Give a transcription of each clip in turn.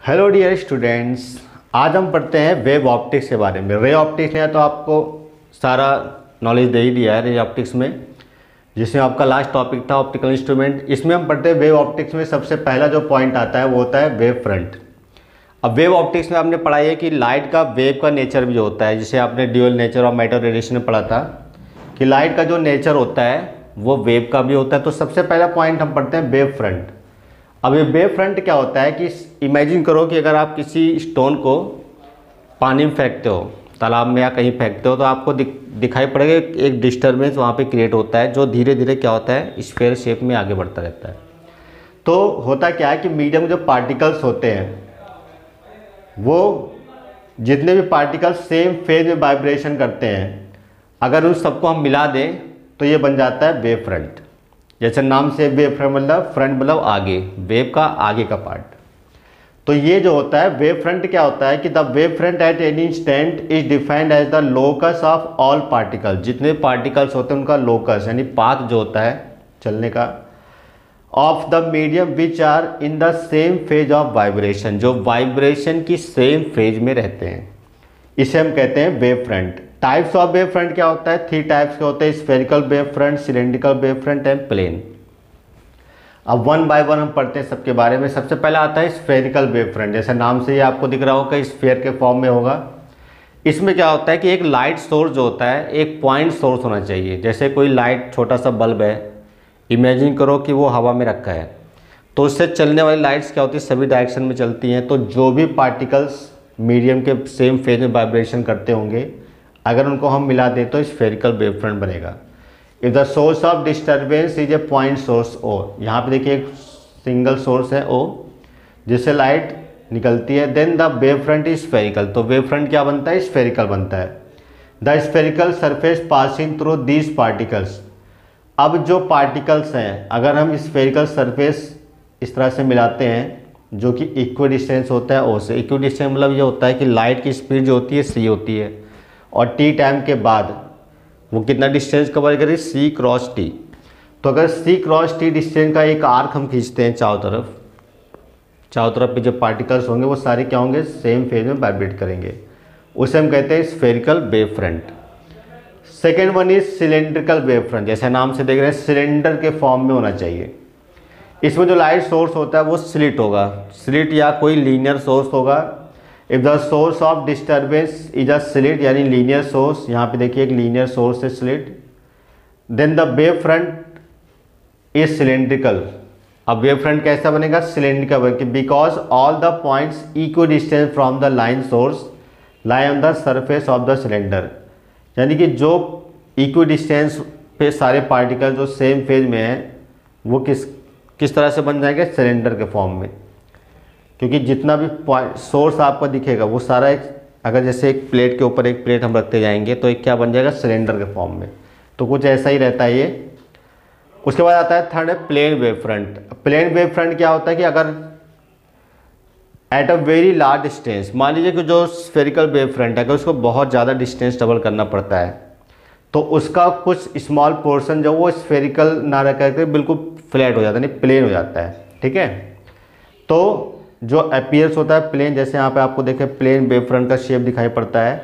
Hello dear students, आज हम पढ़ते हैं वेव ऑप्टिक्स के बारे में। रे ऑप्टिक्स है तो आपको सारा नॉलेज दे ही दिया है रे ऑप्टिक्स में, जिसमें आपका लास्ट टॉपिक था ऑप्टिकल इंस्ट्रूमेंट। इसमें हम पढ़ते हैं वेव ऑप्टिक्स में सबसे पहला जो पॉइंट आता है वो होता है वेव फ्रंट। अब वेव ऑप्टिक्स में आपने पढ़ा है कि लाइट का वेव का नेचर भी जो होता है, जिसे आपने ड्यूअल नेचर और मैटर रेडिएशन में पढ़ा था कि लाइट का जो नेचर होता है वो वेव का भी होता है। तो सबसे पहला पॉइंट हम पढ़ते हैं वेव फ्रंट। अब ये वेव फ्रंट क्या होता है कि इमेजिन करो कि अगर आप किसी स्टोन को पानी में फेंकते हो, तालाब में या कहीं फेंकते हो, तो आपको दिखाई पड़ेगा एक डिस्टर्बेंस वहाँ पे क्रिएट होता है, जो धीरे धीरे क्या होता है स्फीयर शेप में आगे बढ़ता रहता है। तो होता क्या है कि मीडियम में जो पार्टिकल्स होते हैं वो जितने भी पार्टिकल्स सेम फेज में वाइब्रेशन करते हैं, अगर उन सबको हम मिला दें तो ये बन जाता है वेव फ्रंट। जैसे नाम से वेव फ्रंट मतलब फ्रंट मतलब आगे, वेव का आगे का पार्ट। तो ये जो होता है वेव फ्रंट क्या होता है कि the wave front at any instant is defined as the locus of all particles. जितने पार्टिकल्स होते हैं उनका लोकस यानी पाथ जो होता है चलने का, of the medium which are in the same phase of vibration, जो वाइब्रेशन की सेम फेज में रहते हैं, इसे हम कहते हैं wave front. Types of wave front क्या होता है? 3 टाइप्स के होते हैं, spherical wave front, cylindrical wave front and plane. अब वन बाय वन हम पढ़ते हैं सबके बारे में। सबसे पहला आता है स्फेरिकल वेव फ्रंट। जैसे नाम से ही आपको दिख रहा होगा स्फेयर के फॉर्म में होगा। इसमें क्या होता है कि एक लाइट सोर्स जो होता है एक पॉइंट सोर्स होना चाहिए। जैसे कोई लाइट छोटा सा बल्ब है, इमेजिन करो कि वो हवा में रखा है, तो उससे चलने वाली लाइट्स क्या होती है सभी डायरेक्शन में चलती हैं। तो जो भी पार्टिकल्स मीडियम के सेम फेज में वाइब्रेशन करते होंगे, अगर उनको हम मिला दें तो स्फेरिकल वेव फ्रंट बनेगा। If the source of disturbance is a point source O, यहाँ पे देखिए एक सिंगल सोर्स है ओ जिससे लाइट निकलती है, then the wave front is spherical. तो वेव फ्रंट क्या बनता है? स्फेरिकल बनता है। The spherical surface passing through these particles. अब जो पार्टिकल्स हैं अगर हम स्फेरिकल सरफेस इस तरह से मिलाते हैं जो कि इक्वल डिस्टेंस होता है ओ से। इक्वल डिस्टेंस मतलब ये होता है कि लाइट की स्पीड जो होती है सी होती है और टी टाइम के बाद वो कितना डिस्टेंस कवर करे? सी क्रॉस टी। तो अगर सी क्रॉस टी डिस्टेंस का एक आर्क हम खींचते हैं चारों तरफ पे जो पार्टिकल्स होंगे वो सारे क्या होंगे? सेम फेज में वाइब्रेट करेंगे, उसे हम कहते हैं spherical wave front. Second one is cylindrical wave front. जैसे नाम से देख रहे हैं सिलेंडर के फॉर्म में होना चाहिए। इसमें जो लाइट सोर्स होता है वो स्लिट होगा, स्लिट या कोई लीनियर सोर्स होगा। If the source of disturbance is a slit यानी लीनियर सोर्स, यहाँ पे देखिए एक लीनियर सोर्स है slit, then the wave front is cylindrical. अब वेव फ्रंट कैसा बनेगा? सिलेंड्रिकल बनेगा because all the points equidistant from the line source lie on the surface of the cylinder. यानी कि जो इक्व डिस्टेंस पे सारे पार्टिकल जो सेम फेज में हैं वो किस तरह से बन जाएंगे? सिलेंडर के फॉर्म में। क्योंकि जितना भी सोर्स आपको दिखेगा वो सारा एक, अगर जैसे एक प्लेट के ऊपर एक प्लेट हम रखते जाएंगे तो एक क्या बन जाएगा? सिलेंडर के फॉर्म में। तो कुछ ऐसा ही रहता है ये। उसके बाद आता है थर्ड है plane wave front. Plane wave front क्या होता है कि अगर at a very large distance, मान लीजिए कि जो स्फेरिकल वेव फ्रंट है अगर उसको बहुत ज़्यादा डिस्टेंस ट्रेवल करना पड़ता है तो उसका कुछ स्मॉल पोर्शन जो वो स्फेरिकल ना रह करके बिल्कुल फ्लैट हो जाता है, यानी प्लेन हो जाता है। ठीक है, तो जो अपीयर्स होता है प्लेन, जैसे यहाँ पे आपको देखें प्लेन वेव फ्रंट का शेप दिखाई पड़ता है।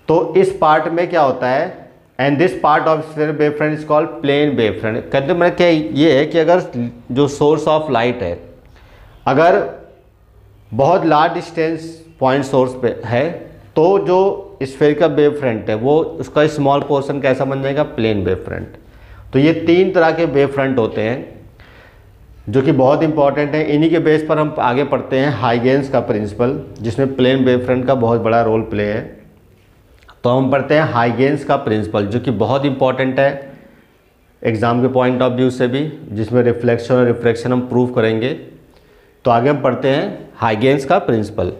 तो इस पार्ट में क्या होता है? And this part of wave front is called plane wave front. कहते हैं क्या ये है कि अगर जो सोर्स ऑफ लाइट है अगर बहुत लार्ज डिस्टेंस पॉइंट सोर्स पे है तो जो स्फेरिकल वेव फ्रंट है वो उसका स्मॉल पोर्शन कैसा बन जाएगा? Plane wave front. तो ये 3 तरह के वेव फ्रंट होते हैं जो कि बहुत इंपॉर्टेंट है। इन्हीं के बेस पर हम आगे पढ़ते हैं हाइगेंस का प्रिंसिपल, जिसमें प्लेन वेव फ्रंट का बहुत बड़ा रोल प्ले है। तो हम पढ़ते हैं हाइगेंस का प्रिंसिपल जो कि बहुत इंपॉर्टेंट है एग्जाम के पॉइंट ऑफ व्यू से भी, जिसमें रिफ्लेक्शन और रिफ्रैक्शन हम प्रूव करेंगे। तो आगे हम पढ़ते हैं हाइगेंस का प्रिंसिपल।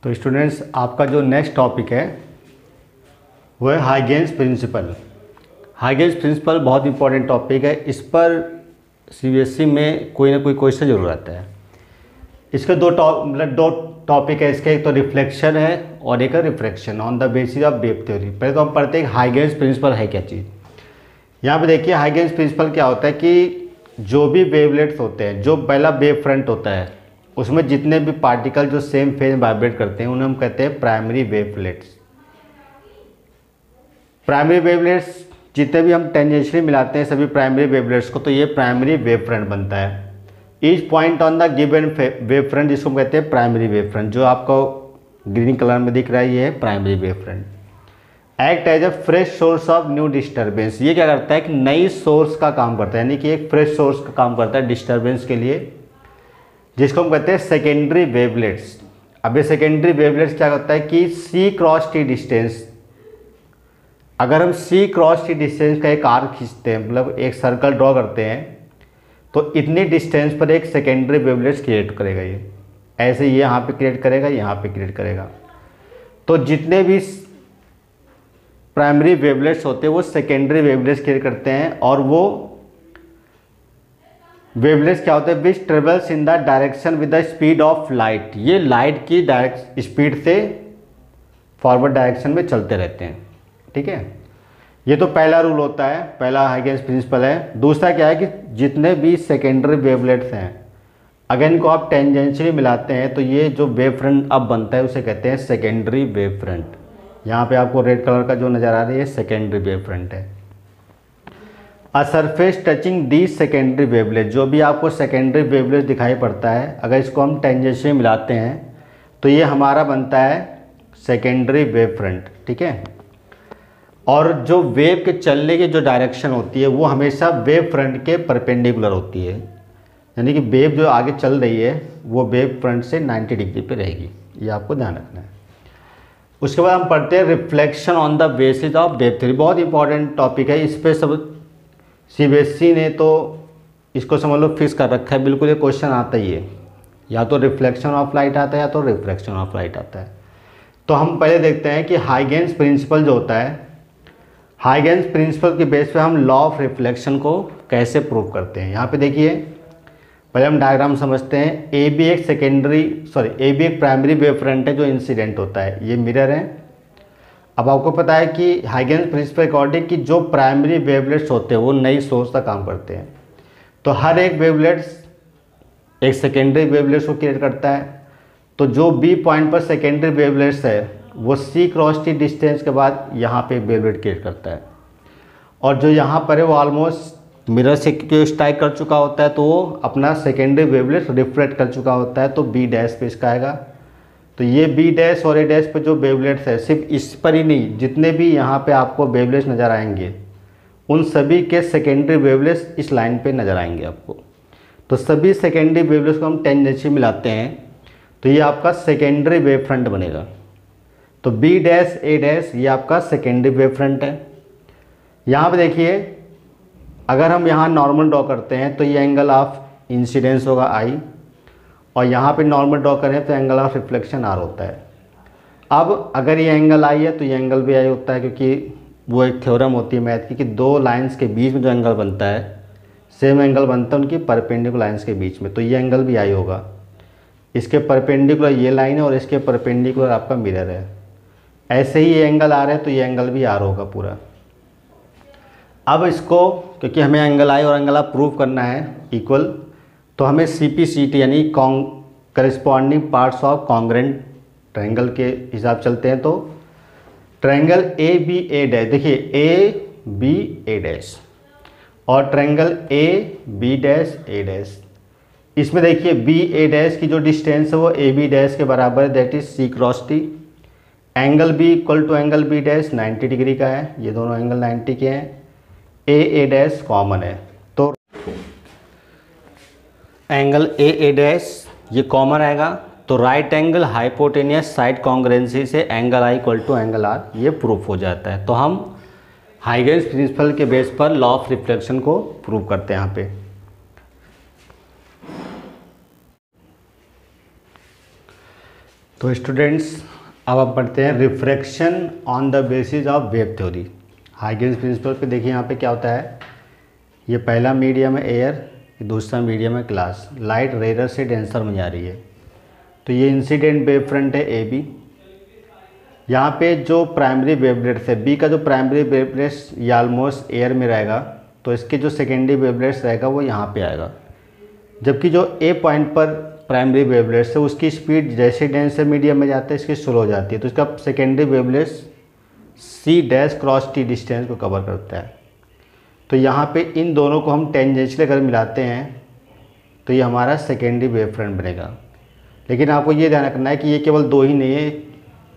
तो स्टूडेंट्स आपका जो नेक्स्ट टॉपिक है वो है हाइगेंस प्रिंसिपल। हाइगेंस प्रिंसिपल बहुत इंपॉर्टेंट टॉपिक है। इस पर सीबीएसई में कोई ना कोई क्वेश्चन जरूर आता है। इसके दो टॉपिक है इसके, एक तो रिफ्लेक्शन है और एक है refraction on the basis of wave theory. पहले तो हम पढ़ते हैं हाइगेंस प्रिंसिपल है क्या चीज़। यहाँ पे देखिए हाइगेंस प्रिंसिपल क्या होता है कि जो भी वेवलेट्स होते हैं, जो पहला वेव फ्रंट होता है उसमें जितने भी पार्टिकल जो सेम फेज में वाइब्रेट करते हैं उन्हें हम कहते हैं प्राइमरी वेवलेट्स। प्राइमरी वेवलेट्स जितने भी हम टेंजेंशियली मिलाते हैं सभी प्राइमरी वेवलेट्स को, तो ये प्राइमरी वेव फ्रंट बनता है। Each point on the given wave front, जिसको हम कहते हैं प्राइमरी वेव फ्रंट, जो आपको ग्रीन कलर में दिख रहा है ये है primary wave front. Act as a fresh source of new disturbance, ये क्या करता है कि नई सोर्स का काम करता है, यानी कि एक फ्रेश सोर्स का काम करता है डिस्टर्बेंस के लिए, जिसको हम कहते हैं सेकेंडरी वेवलेट्स। अब ये सेकेंडरी वेवलेट्स क्या करता है कि सी क्रॉस टी डिस्टेंस, अगर हम सी क्रॉस टी डिस्टेंस का एक आर्क खींचते हैं, मतलब एक सर्कल ड्रॉ करते हैं, तो इतनी डिस्टेंस पर एक सेकेंडरी वेवलेट्स क्रिएट करेगा। ये ऐसे ये यहाँ पे क्रिएट करेगा, यहाँ पे क्रिएट करेगा। तो जितने भी प्राइमरी वेवलेट्स होते हैं वो सेकेंडरी वेवलेट्स क्रिएट करते हैं, और वो वेवलेट्स क्या होते हैं which travels in the direction with the speed of light, ये लाइट की डायरेक्ट स्पीड से फॉरवर्ड डायरेक्शन में चलते रहते हैं। ठीक है, ये तो पहला रूल होता है, पहला हाइगेंस प्रिंसिपल है। दूसरा क्या है कि जितने भी सेकेंडरी वेवलेट्स हैं अगर इनको आप टेंजेंशियली मिलाते हैं तो ये जो वेव फ्रंट अब बनता है उसे कहते हैं सेकेंडरी वेव फ्रंट। यहाँ पे आपको रेड कलर का जो नज़र आ रहा है ये सेकेंडरी वेव फ्रंट है। A surface touching the secondary wavelet, जो भी आपको सेकेंडरी वेवलेट दिखाई पड़ता है अगर इसको हम टेंजेंशियली मिलाते हैं तो ये हमारा बनता है सेकेंडरी वेव फ्रंट। ठीक है, और जो वेव के चलने की जो डायरेक्शन होती है वो हमेशा वेव फ्रंट के परपेंडिकुलर होती है, यानी कि वेव जो आगे चल रही है वो वेव फ्रंट से 90 डिग्री पे रहेगी, ये आपको ध्यान रखना है। उसके बाद हम पढ़ते हैं reflection on the basis of wave theory, बहुत इंपॉर्टेंट टॉपिक है। इस पर सब सीबीएसई ने तो इसको समझ लो फिक्स कर रखा है, बिल्कुल ये क्वेश्चन आता ही है, या तो रिफ्लेक्शन ऑफ लाइट आता है या तो रिफ्रैक्शन ऑफ लाइट आता है। तो हम पहले देखते हैं कि हाइगेंस प्रिंसिपल जो होता है, हाइगेंस प्रिंसिपल के बेस पे हम लॉ ऑफ रिफ्लेक्शन को कैसे प्रूव करते हैं। यहाँ पे देखिए पहले हम डायग्राम समझते हैं। ए बी एक प्राइमरी वेव फ्रंट है जो इंसिडेंट होता है, ये मिरर है। अब आपको पता है कि हाइगेंस प्रिंसिपल अकॉर्डिंग कि जो प्राइमरी वेवलेट्स होते हैं वो नई सोर्स का काम करते हैं, तो हर एक वेवलेट्स एक सेकेंडरी वेवलेट्स को क्रिएट करता है। तो जो बी पॉइंट पर सेकेंडरी वेवलेट्स है वो सी क्रॉस टी डिस्टेंस के बाद यहाँ पे वेवलेट क्रिएट करता है, और जो यहाँ पर है वो ऑलमोस्ट मिरर से जो स्ट्राइक कर चुका होता है तो वो अपना सेकेंडरी वेवलेट रिफ्लेक्ट कर चुका होता है, तो बी डैश पे इसका आएगा। तो ये बी डैश और ए डैश पे जो वेवलेट्स है सिर्फ इस पर ही नहीं, जितने भी यहाँ पे आपको वेवलेट्स नज़र आएंगे उन सभी के सेकेंडरी वेवलेट्स इस लाइन पे नज़र आएंगे आपको। तो सभी सेकेंडरी वेवलेट्स को हम टेंजेंशियली मिलाते हैं तो ये आपका सेकेंडरी वेव फ्रंट बनेगा। तो बी डैश ए डैश ये आपका सेकेंडरी वेव फ्रंट है। यहाँ पे देखिए अगर हम यहाँ नॉर्मल ड्रॉ करते हैं तो ये एंगल ऑफ इंसिडेंस होगा आई, और यहाँ पे नॉर्मल ड्रॉ करें तो एंगल ऑफ रिफ्लेक्शन आर होता है। अब अगर ये एंगल आई है तो ये एंगल भी आई होता है, क्योंकि वो एक थ्योरम होती है मैथ की कि दो लाइंस के बीच में जो एंगल बनता है सेम एंगल बनता है उनकी परपेंडिकुलर लाइंस के बीच में, तो ये एंगल भी आई होगा। इसके परपेंडिकुलर ये लाइन है और इसके परपेंडिकुलर आपका मिरर है। ऐसे ही ये एंगल आर है तो ये एंगल भी आर होगा पूरा। अब इसको क्योंकि हमें एंगल आई और एंगल आर प्रूव करना है इक्वल, तो हमें CPCT यानी corresponding parts of congruent triangle के हिसाब चलते हैं। तो ट्रायंगल ABA डैश, देखिए ABA डैश और triangle AB dash A dash, इसमें देखिए BA डैश की जो डिस्टेंस है वो AB डैश के बराबर है, that is C cross T। Angle B equal to angle B dash 90 degree का है, ये दोनों एंगल 90 के हैं। A डैश कॉमन है तो एंगल A डैश ये कॉमन आएगा, तो right angle hypotenuse side congruency से angle I equal to angle R ये प्रूफ हो जाता है। तो हम हाइगेंस प्रिंसिपल के बेस पर लॉ ऑफ रिफ्लेक्शन को प्रूव करते हैं यहाँ पे। तो स्टूडेंट्स अब आप पढ़ते हैं refraction on the basis of wave theory. Huygens principle पे देखिए यहाँ पे क्या होता है, ये पहला मीडियम है एयर, दूसरा मीडियम है ग्लास। लाइट रेयर से डेंसर में जा रही है, तो ये इंसिडेंट वेव फ्रंट है ए बी। यहाँ पे जो प्राइमरी वेवलेट्स है बी का जो प्राइमरी वेवलेट्स ये ऑलमोस्ट एयर में रहेगा, तो इसके जो सेकेंडरी वेवलेट्स रहेगा वो यहाँ पे आएगा, जबकि जो ए पॉइंट पर प्राइमरी वेवलेट्स है उसकी स्पीड जैसे डेंसर मीडियम में जाता है इसकी स्लो हो जाती है, तो इसका secondary wavelets C dash cross T distance को कवर करता है। तो यहाँ पे इन दोनों को हम टेंजेंशियल अगर मिलाते हैं तो ये हमारा सेकेंडरी वेव फ्रंट बनेगा। लेकिन आपको ये ध्यान रखना है कि ये केवल दो ही नहीं है,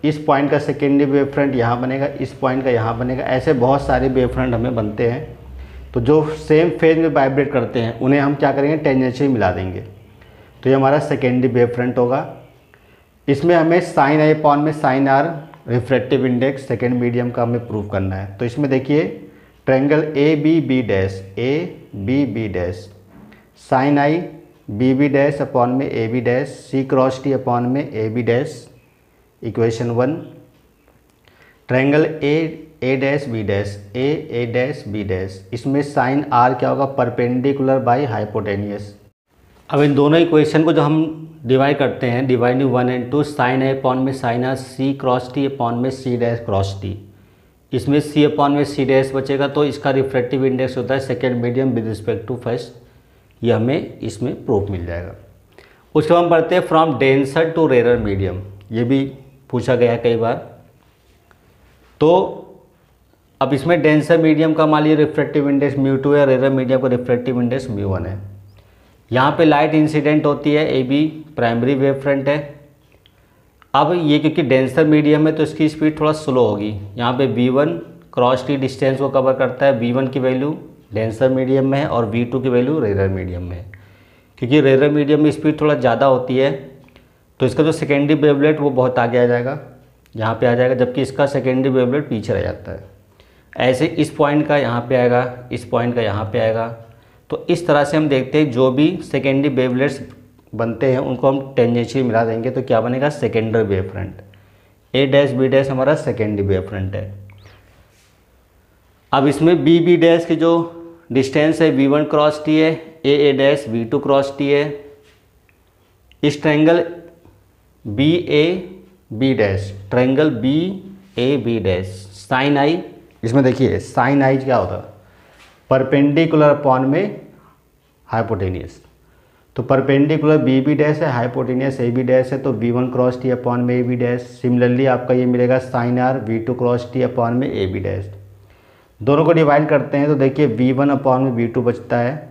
इस पॉइंट का सेकेंडरी वेव फ्रंट यहाँ बनेगा, इस पॉइंट का यहाँ बनेगा, ऐसे बहुत सारे वेव फ्रंट हमें बनते हैं। तो जो सेम फेज में वाइब्रेट करते हैं उन्हें हम क्या करेंगे, टेंजेंशियल मिला देंगे, तो ये हमारा सेकेंडरी वेव फ्रंट होगा। इसमें हमें साइन आई अपॉन में sine r refractive index second medium का हमें प्रूव करना है। तो इसमें देखिए triangle A B B dash, A B B dash, sine i B B dash upon में A B dash, C cross T upon में A B dash, equation 1। Triangle A dash B dash, A dash B dash, इसमें sine r क्या होगा, perpendicular by hypotenuse. अब इन दोनों equation को जो हम डिवाइड करते हैं, dividing 1 and 2, sine A upon में sine r, C cross T upon में सी डैश क्रॉस टी, इसमें सी अपॉन में सी डैश बचेगा, तो इसका रिफ्रैक्टिव इंडेक्स होता है second medium with respect to first, ये हमें इसमें प्रूफ मिल जाएगा। उसके बाद हम पढ़ते हैं from denser to rare medium, ये भी पूछा गया है कई बार। तो अब इसमें डेंसर मीडियम का मान लीजिए रिफ्रैक्टिव इंडेक्स μ2 है, रेयर मीडियम का रिफ्रैक्टिव इंडेक्स μ1 है। यहाँ पे लाइट इंसिडेंट होती है, A B primary wave front है। अब ये क्योंकि डेंसर मीडियम है तो इसकी स्पीड थोड़ा स्लो होगी। यहाँ पे v1 क्रॉस टी डिस्टेंस को कवर करता है, v1 की वैल्यू डेंसर मीडियम में है और v2 की वैल्यू रेयर मीडियम में है। क्योंकि रेयर मीडियम में स्पीड थोड़ा ज़्यादा होती है तो इसका जो सेकेंडरी वेवलेट वो बहुत आगे आ जाएगा, यहाँ पे आ जाएगा, जबकि इसका सेकेंडरी वेवलेट पीछे रह जाता है। ऐसे इस पॉइंट का यहाँ पे आएगा, इस पॉइंट का यहाँ पे आएगा। तो इस तरह से हम देखते हैं जो भी सेकेंडरी वेवलेट्स बनते हैं उनको हम टेंजेंशियल मिला देंगे तो क्या बनेगा, सेकेंडरी वेव फ्रंट। ए डैश बी डैश हमारा सेकेंडरी वेव फ्रंट है। अब इसमें बी बी डैश की जो डिस्टेंस है v1 क्रॉस टी है, ए डैश v2 क्रॉस टी है। इस triangle B A B dash, triangle B A B dash, sine i, इसमें देखिए साइन आई क्या होता है, परपेंडिकुलर अपॉन में हाइपोटेनियस। तो परपेंडिकुलर बी बी डैश है, हाइपोटेनियस ए बी डैश है, तो v1 क्रॉस टी अपॉन में ए बी डैश। सिमिलरली आपका ये मिलेगा sine r v2 cross T upon में ए बी डैश। दोनों को डिवाइड करते हैं तो देखिए v1 अपॉन में v2 बचता है,